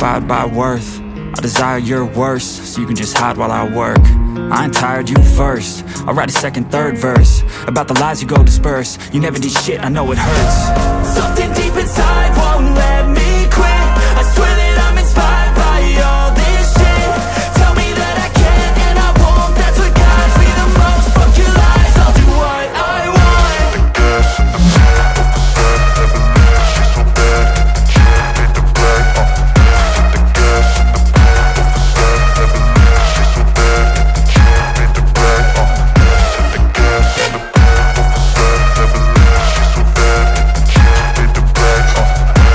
classified by worth. I desire your worst, so you can just hide while I work. I ain't tired, you first. I'll write a second, third verse about the lies you go disperse. You never did shit, I know it hurts. Something deep inside won't let me quit. I swear that I'm inspired by all this shit. Tell me that I can and I won't. That's what guides me the most. Fuck your lies, I'll do what I want. The gas and the pain of the sun. Never leave, she's so bad. She made the black. The gas and the pain of the sun. Never leave, she's so bad. She made the black. The gas and the pain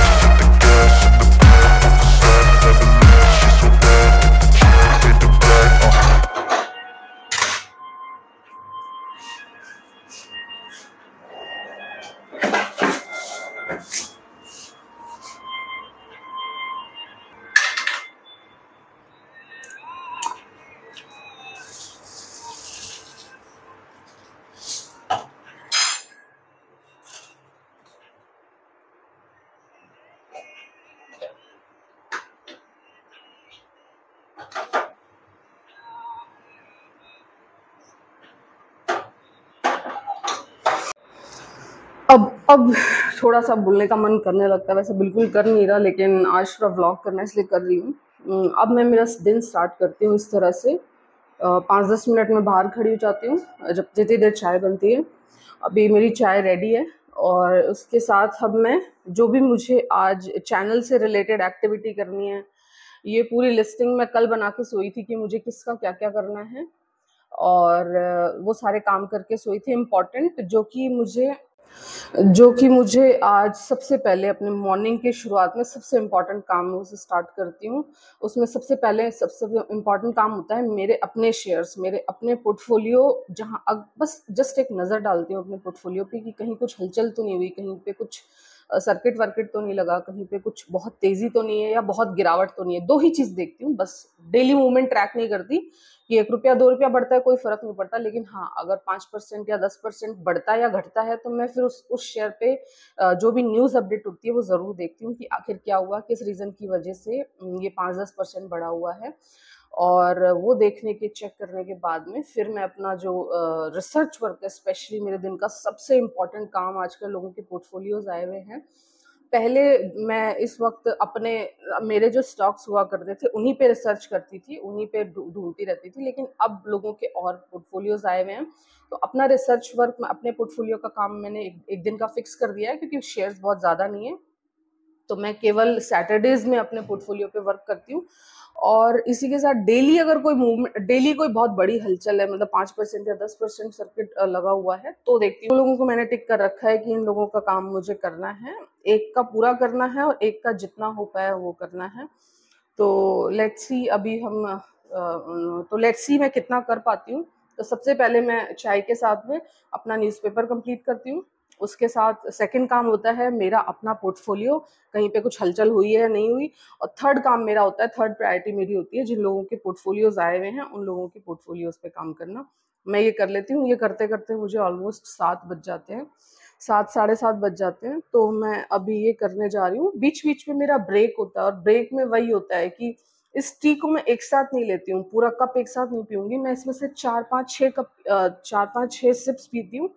of the sun. Never leave, she's so bad. She made the black. The gas and the pain of the sun. Never leave, she's so bad. She made the black. अब थोड़ा सा बोलने का मन करने लगता है, वैसे बिल्कुल कर नहीं रहा, लेकिन आज थोड़ा व्लॉग करना इसलिए कर रही हूँ। अब मैं मेरा दिन स्टार्ट करती हूँ इस तरह से। 5-10 मिनट में बाहर खड़ी हो जाती हूँ जब जितनी देर चाय बनती है। अभी मेरी चाय रेडी है और उसके साथ अब मैं जो भी मुझे आज चैनल से रिलेटेड एक्टिविटी करनी है, ये पूरी लिस्टिंग मैं कल बना के सोई थी कि मुझे किसका क्या क्या करना है, और वो सारे काम करके सोई थी इम्पॉर्टेंट, जो कि मुझे आज सबसे पहले अपने मॉर्निंग की शुरुआत में सबसे इम्पॉर्टेंट काम में उसे स्टार्ट करती हूँ। उसमें सबसे पहले सबसे इम्पॉर्टेंट काम होता है मेरे अपने शेयर्स, मेरे अपने पोर्टफोलियो, जहाँ बस जस्ट एक नज़र डालती हूँ अपने पोर्टफोलियो पे कि कहीं कुछ हलचल तो नहीं हुई, कहीं पे कुछ सर्किट वर्किट तो नहीं लगा, कहीं पे कुछ बहुत तेज़ी तो नहीं है या बहुत गिरावट तो नहीं है। 2 ही चीज़ देखती हूँ बस। डेली मूवमेंट ट्रैक नहीं करती कि 1 रुपया 2 रुपया बढ़ता है कोई फ़र्क नहीं पड़ता, लेकिन हाँ अगर 5% या 10% बढ़ता है या घटता है तो मैं फिर उस शेयर पे जो भी न्यूज़ अपडेट होती है वो ज़रूर देखती हूँ कि आखिर क्या हुआ, किस रीज़न की वजह से ये 5-10% बढ़ा हुआ है। और वो देखने के चेक करने के बाद में फिर मैं अपना जो रिसर्च वर्क है, स्पेशली मेरे दिन का सबसे इम्पॉर्टेंट काम, आजकल लोगों के पोर्टफोलियोज आए हुए हैं। पहले मैं इस वक्त अपने मेरे जो स्टॉक्स हुआ करते थे उन्हीं पे रिसर्च करती थी, उन्हीं पे ढूंढती रहती थी, लेकिन अब लोगों के और पोर्टफोलियोज आए हुए हैं तो अपना रिसर्च वर्क, अपने पोर्टफोलियो का काम मैंने एक दिन का फिक्स कर दिया है, क्योंकि शेयर्स बहुत ज़्यादा नहीं है तो मैं केवल सैटरडेज में अपने पोर्टफोलियो पे वर्क करती हूँ। और इसी के साथ डेली अगर कोई मूवमेंट, डेली कोई बहुत बड़ी हलचल है, मतलब 5% या 10% सर्किट लगा हुआ है तो देखती हूँ। लोगों को मैंने टिक कर रखा है कि इन लोगों का काम मुझे करना है, एक का पूरा करना है और एक का जितना हो पाया वो करना है। तो लेट्स सी अभी मैं कितना कर पाती हूँ। तो सबसे पहले मैं चाय के साथ में अपना न्यूज़पेपर कंप्लीट करती हूँ। उसके साथ सेकंड काम होता है मेरा अपना पोर्टफोलियो, कहीं पे कुछ हलचल हुई है या नहीं हुई। और थर्ड काम मेरा होता है, थर्ड प्रायोरिटी मेरी होती है जिन लोगों के पोर्टफोलियोज आए हुए हैं उन लोगों के पोर्टफोलियोज पे काम करना। मैं ये कर लेती हूँ। ये करते करते मुझे ऑलमोस्ट 7 बज जाते हैं, 7 साढ़े 7 बज जाते हैं। तो मैं अभी ये करने जा रही हूँ। बीच बीच में मेरा ब्रेक होता है और ब्रेक में वही होता है कि इस टी को मैं एक साथ नहीं लेती हूँ, पूरा कप एक साथ नहीं पीऊँगी मैं। इसमें से 4-5-6 सिप्स पीती हूँ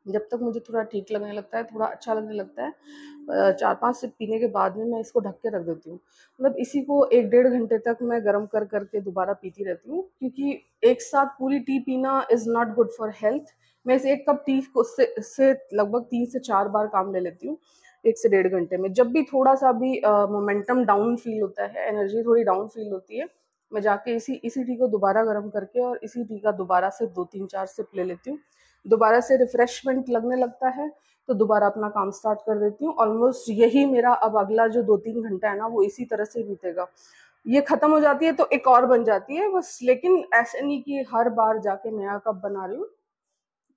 जब तक मुझे थोड़ा ठीक लगने लगता है, थोड़ा अच्छा लगने लगता है। 4-5 सिप पीने के बाद में मैं इसको ढक के रख देती हूँ। मतलब इसी को 1-1.5 घंटे तक मैं गर्म कर करके दोबारा पीती रहती हूँ, क्योंकि एक साथ पूरी टी पीना is not good for health. मैं इस 1 कप टी को से लगभग 3 से 4 बार काम ले लेती हूँ 1 से 1.5 घंटे में। जब भी थोड़ा सा भी मोमेंटम डाउन फील होता है, एनर्जी थोड़ी डाउन फील होती है, मैं जाके इसी टी को दोबारा गर्म करके और इसी टी का दोबारा से 2-3-4 सिप ले लेती हूँ। दोबारा से रिफ्रेशमेंट लगने लगता है तो दोबारा अपना काम स्टार्ट कर देती हूँ। ऑलमोस्ट यही मेरा अब अगला जो 2-3 घंटा है ना वो इसी तरह से बीतेगा। ये खत्म हो जाती है तो एक और बन जाती है बस, लेकिन ऐसे नहीं कि हर बार जाके नया कप बना रही हूँ।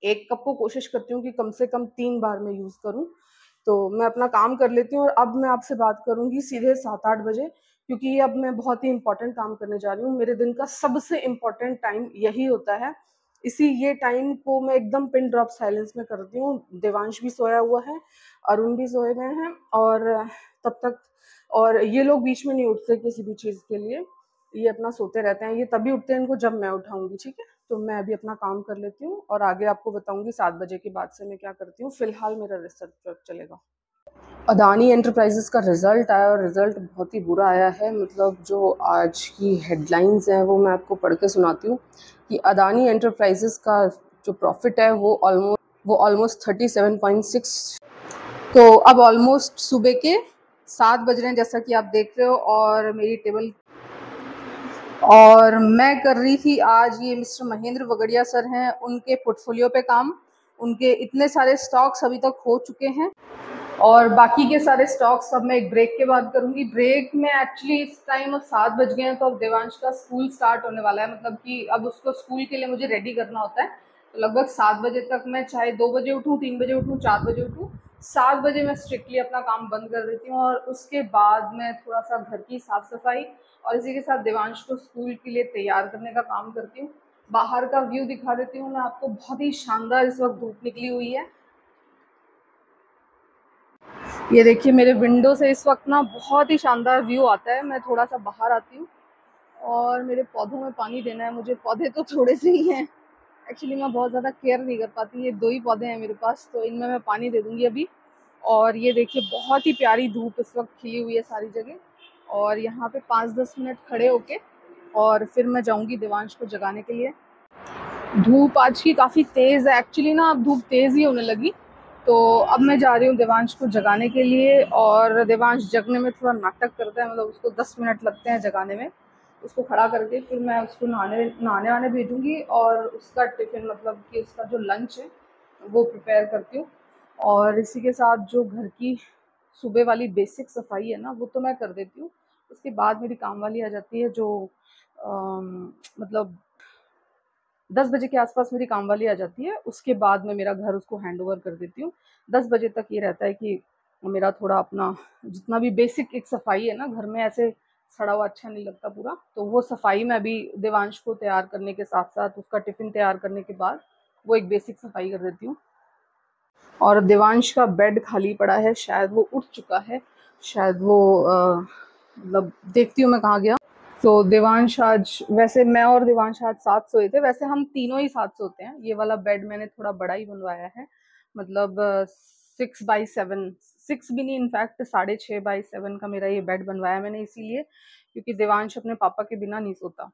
एक कप को कोशिश करती हूँ कि कम से कम 3 बार मैं यूज़ करूँ। तो मैं अपना काम कर लेती हूँ और अब मैं आपसे बात करूँगी सीधे 7-8 बजे, क्योंकि अब मैं बहुत ही इंपॉर्टेंट काम करने जा रही हूँ। मेरे दिन का सबसे इम्पॉर्टेंट टाइम यही होता है। ये टाइम को मैं एकदम पिन ड्रॉप साइलेंस में करती हूँ। देवांश भी सोया हुआ है, अरुण भी सोए हुए हैं, और तब तक और ये लोग बीच में नहीं उठते किसी भी चीज़ के लिए, ये अपना सोते रहते हैं। ये तभी उठते हैं इनको जब मैं उठाऊंगी, ठीक है। तो मैं अभी अपना काम कर लेती हूँ और आगे आपको बताऊंगी 7 बजे के बाद से मैं क्या करती हूँ। फिलहाल मेरा रिसर्च वर्क चलेगा। अदानी एंटरप्राइजेस का रिज़ल्ट आया और रिज़ल्ट बहुत ही बुरा आया है। मतलब जो आज की हेडलाइंस हैं वो मैं आपको पढ़ के सुनाती हूँ कि अदानी एंटरप्राइजेस का जो प्रॉफिट है वो ऑलमोस्ट 37.6। तो अब ऑलमोस्ट सुबह के 7 बज रहे हैं जैसा कि आप देख रहे हो, और मेरी टेबल और मैं कर रही थी आज, ये मिस्टर महेंद्र वगड़िया सर हैं, उनके पोर्टफोलियो पे काम। उनके इतने सारे स्टॉक्स अभी तक हो चुके हैं और बाकी के सारे स्टॉक्स अब मैं एक ब्रेक के बाद करूंगी। ब्रेक में एक्चुअली इस टाइम अब 7 बज गए हैं, तो अब देवांश का स्कूल स्टार्ट होने वाला है। मतलब कि अब उसको स्कूल के लिए मुझे रेडी करना होता है। तो लगभग 7 बजे तक मैं चाहे 2 बजे उठूँ, 3 बजे उठूँ, 4 बजे उठूँ, 7 बजे मैं स्ट्रिक्टली अपना काम बंद कर देती हूँ। और उसके बाद मैं थोड़ा सा घर की साफ सफाई और इसी के साथ देवांश को स्कूल के लिए तैयार करने का काम करती हूँ। बाहर का व्यू दिखा देती हूँ मैं आपको, बहुत ही शानदार इस वक्त धूप निकली हुई है। ये देखिए मेरे विंडो से इस वक्त ना बहुत ही शानदार व्यू आता है। मैं थोड़ा सा बाहर आती हूँ और मेरे पौधों में पानी देना है मुझे। पौधे तो थोड़े से ही हैं एक्चुअली, मैं बहुत ज़्यादा केयर नहीं कर पाती। ये 2 ही पौधे हैं मेरे पास, तो इनमें मैं पानी दे दूँगी अभी। और ये देखिए बहुत ही प्यारी धूप इस वक्त खिली हुई है सारी जगह। और यहाँ पे 5-10 मिनट खड़े होके और फिर मैं जाऊँगी देवांश को जगाने के लिए। धूप आज की काफ़ी तेज़ है एक्चुअली ना, अब धूप तेज़ ही होने लगी। तो अब मैं जा रही हूँ देवांश को जगाने के लिए। और देवांश जगने में थोड़ा नाटक करता है, मतलब उसको 10 मिनट लगते हैं जगाने में। उसको खड़ा करके फिर मैं उसको नहाने वाने भेजूँगी और उसका टिफ़िन, मतलब कि उसका जो लंच है वो प्रिपेयर करती हूँ। और इसी के साथ जो घर की सुबह वाली बेसिक सफाई है ना वो तो मैं कर देती हूँ। उसके बाद मेरी काम वाली आ जाती है जो मतलब 10 बजे के आसपास मेरी काम वाली आ जाती है। उसके बाद मैं मेरा घर उसको हैंड ओवर कर देती हूँ। 10 बजे तक ये रहता है कि मेरा थोड़ा अपना जितना भी बेसिक एक सफाई है ना घर में, ऐसे सड़ा हुआ अच्छा नहीं लगता पूरा, तो वो सफाई मैं अभी देवांश को तैयार करने के साथ साथ उसका टिफ़िन तैयार करने के बाद वो एक बेसिक सफाई कर देती हूँ। और देवांश का बेड खाली पड़ा है, शायद वो उठ चुका है, शायद वो मतलब देखती हूँ मैं कहाँ गया। तो देवांश आज, वैसे मैं और देवांश आज साथ सोए थे। वैसे हम तीनों ही साथ सोते हैं। ये वाला बेड मैंने थोड़ा बड़ा ही बनवाया है, मतलब 6x7, 6 भी नहीं, इनफैक्ट 6.5x7 का मेरा ये बेड बनवाया मैंने इसीलिए क्योंकि देवांश अपने पापा के बिना नहीं सोता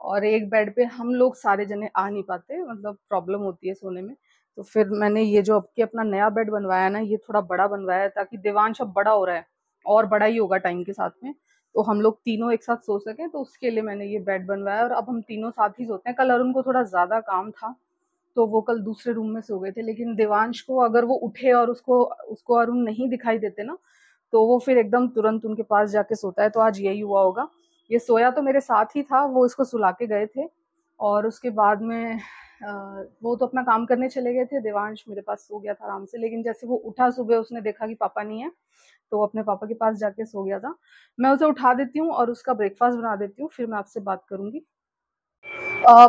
और एक बेड पे हम लोग सारे जने आ नहीं पाते, मतलब प्रॉब्लम होती है सोने में। तो फिर मैंने ये जो अब के अपना नया बेड बनवाया ना, ये थोड़ा बड़ा बनवाया है ताकि देवांश अब बड़ा हो रहा है और बड़ा ही होगा टाइम के साथ में, तो हम लोग तीनों एक साथ सो सकें। तो उसके लिए मैंने ये बेड बनवाया और अब हम तीनों साथ ही सोते हैं। कल अरुण को थोड़ा ज़्यादा काम था तो वो कल दूसरे रूम में सो गए थे, लेकिन देवांश को अगर वो उठे और उसको उसको अरुण नहीं दिखाई देते ना तो वो फिर एकदम तुरंत उनके पास जाके सोता है। तो आज यही हुआ होगा। ये सोया तो मेरे साथ ही था, वो इसको सुला के गए थे और उसके बाद में वो तो अपना काम करने चले गए थे। देवांश मेरे पास सो गया था आराम से, लेकिन जैसे वो उठा सुबह उसने देखा कि पापा नहीं है तो वो अपने पापा के पास जाके सो गया था। मैं उसे उठा देती हूँ और उसका ब्रेकफास्ट बना देती हूँ, फिर मैं आपसे बात करूँगी।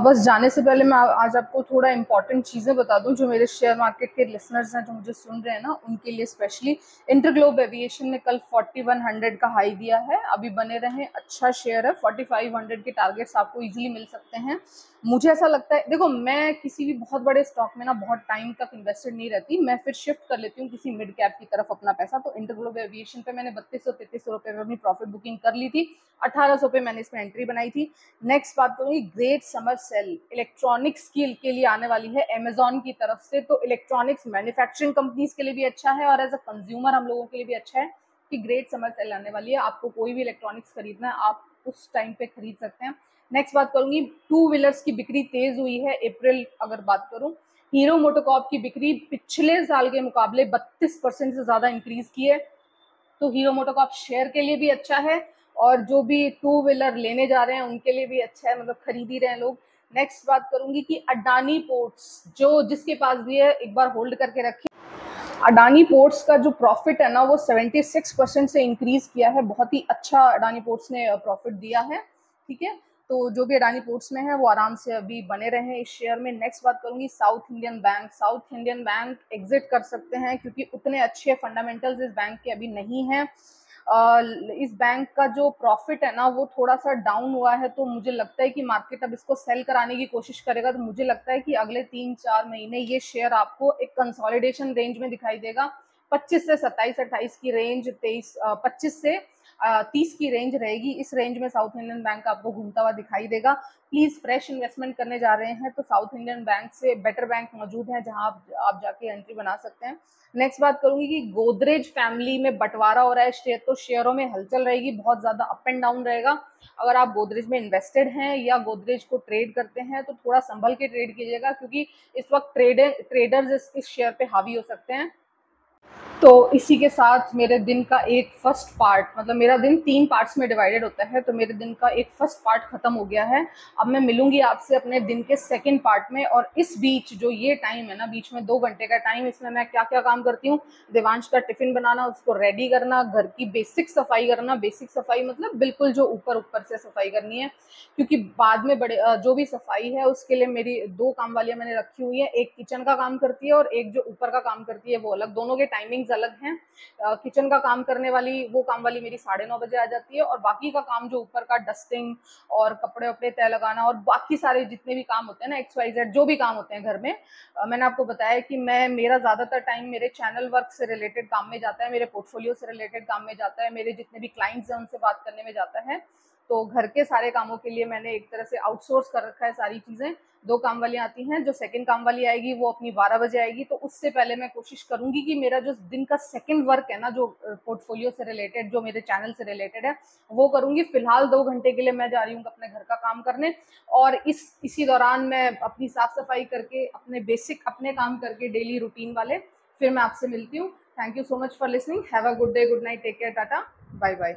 बस जाने से पहले मैं आज आपको थोड़ा इंपॉर्टेंट चीज़ें बता दूं जो मेरे शेयर मार्केट के लिसनर्स हैं जो मुझे सुन रहे हैं ना, उनके लिए स्पेशली। इंटरग्लोब एविएशन ने कल 4100 का हाई दिया है, अभी बने रहें, अच्छा शेयर है। 4500 के टारगेट्स आपको इजीली मिल सकते हैं। मुझे ऐसा लगता है, देखो मैं किसी भी बहुत बड़े स्टॉक में ना बहुत टाइम तक इन्वेस्टेड नहीं रहती, मैं फिर शिफ्ट कर लेती हूँ किसी मिड कैप की तरफ अपना पैसा। तो इंटरग्लोब एविएशन पे मैंने 3200-3300 रुपये में अपनी प्रॉफिट बुकिंग कर ली थी। 1800 पे मैंने इसमें एंट्री बनाई थी। नेक्स्ट बात करूँगी, ग्रेट समर सेल इलेक्ट्रॉनिक्स के लिए आने वाली है अमेजॉन की तरफ से। तो इलेक्ट्रॉनिक्स मैन्युफैक्चरिंग कंपनीज के लिए भी अच्छा है और एज अ कंज्यूमर हम लोगों के लिए भी अच्छा है कि ग्रेट समर सेल आने वाली है। आपको कोई भी इलेक्ट्रॉनिक्स खरीदना है आप उस टाइम पे खरीद सकते हैं। नेक्स्ट बात करूंगी, 2 व्हीलर्स की बिक्री तेज हुई है अप्रैल अगर बात करूं। हीरो मोटोकॉर्प की बिक्री पिछले साल के मुकाबले 32% से ज्यादा इंक्रीज की है। तो हीरो मोटोकॉर्प शेयर के लिए भी अच्छा है और जो भी 2 व्हीलर लेने जा रहे हैं उनके लिए भी अच्छा है, मतलब खरीद ही रहे हैं लोग। नेक्स्ट बात करूंगी कि अडानी पोर्ट्स, जो जिसके पास भी है एक बार होल्ड करके रखें। अडानी पोर्ट्स का जो प्रॉफिट है ना वो 76% से इंक्रीज किया है। बहुत ही अच्छा अडानी पोर्ट्स ने प्रॉफिट दिया है, ठीक है। तो जो भी अडानी पोर्ट्स में है वो आराम से अभी बने रहे हैं इस शेयर में। नेक्स्ट बात करूंगी south Indian bank. South Indian bank exit कर सकते हैं क्योंकि उतने अच्छे फंडामेंटल्स इस बैंक के अभी नहीं हैं। इस बैंक का जो प्रॉफिट है ना वो थोड़ा सा डाउन हुआ है, तो मुझे लगता है कि मार्केट अब इसको सेल कराने की कोशिश करेगा। तो मुझे लगता है कि अगले 3-4 महीने ये शेयर आपको एक कंसोलिडेशन रेंज में दिखाई देगा। 25 से 27-28 की रेंज, 25 से 30 की रेंज रहेगी। इस रेंज में साउथ इंडियन बैंक आपको घूमता हुआ दिखाई देगा। प्लीज फ्रेश इन्वेस्टमेंट करने जा रहे हैं तो साउथ इंडियन बैंक से बेटर बैंक मौजूद है जहां आप जाके एंट्री बना सकते हैं। नेक्स्ट बात करूंगी कि गोदरेज फैमिली में बंटवारा हो रहा है शेयर, तो शेयरों में हलचल रहेगी, बहुत ज्यादा अप एंड डाउन रहेगा। अगर आप गोदरेज में इन्वेस्टेड हैं या गोदरेज को ट्रेड करते हैं तो थोड़ा संभल के ट्रेड कीजिएगा, क्योंकि इस वक्त ट्रेडर्स इस शेयर पे हावी हो सकते हैं। तो इसी के साथ मेरे दिन का एक फर्स्ट पार्ट, मतलब मेरा दिन 3 पार्ट्स में डिवाइडेड होता है, तो मेरे दिन का एक फर्स्ट पार्ट खत्म हो गया है। अब मैं मिलूंगी आपसे अपने दिन के सेकंड पार्ट में। और इस बीच जो ये टाइम है ना, बीच में 2 घंटे का टाइम, इसमें मैं क्या क्या काम करती हूँ। देवांश का टिफिन बनाना, उसको रेडी करना, घर की बेसिक सफाई करना। बेसिक सफाई मतलब बिल्कुल जो ऊपर ऊपर से सफाई करनी है, क्योंकि बाद में बड़े जो भी सफाई है उसके लिए मेरी 2 काम वालियां मैंने रखी हुई है। एक किचन का काम करती है और एक जो ऊपर का काम करती है वो अलग, दोनों के टाइमिंग्स अलग हैं। किचन का काम करने वाली वो काम वाली मेरी 9:30 बजे आ जाती है, और बाकी का काम जो ऊपर का डस्टिंग और कपड़े वपड़े तय लगाना और बाकी सारे जितने भी काम होते हैं ना, XYZ जो भी काम होते हैं घर में, मैंने आपको बताया कि मेरा ज्यादातर टाइम मेरे चैनल वर्क से रिलेटेड काम में जाता है, मेरे पोर्टफोलियो से रिलेटेड काम में जाता है, मेरे जितने भी क्लाइंट्स हैं उनसे बात करने में जाता है। तो घर के सारे कामों के लिए मैंने एक तरह से आउटसोर्स कर रखा है सारी चीजें। 2 काम वालियां आती हैं, जो सेकंड काम वाली आएगी वो अपनी 12 बजे आएगी। तो उससे पहले मैं कोशिश करूंगी कि मेरा जो दिन का सेकंड वर्क है ना, जो पोर्टफोलियो से रिलेटेड, जो मेरे चैनल से रिलेटेड है, वो करूंगी। फिलहाल 2 घंटे के लिए मैं जा रही हूँ अपने घर का काम करने, और इसी दौरान मैं अपनी साफ सफाई करके अपने बेसिक अपने काम करके डेली रूटीन वाले फिर मैं आपसे मिलती हूँ। Thank you so much for listening. Have a good day, good night, take care, tata, bye bye.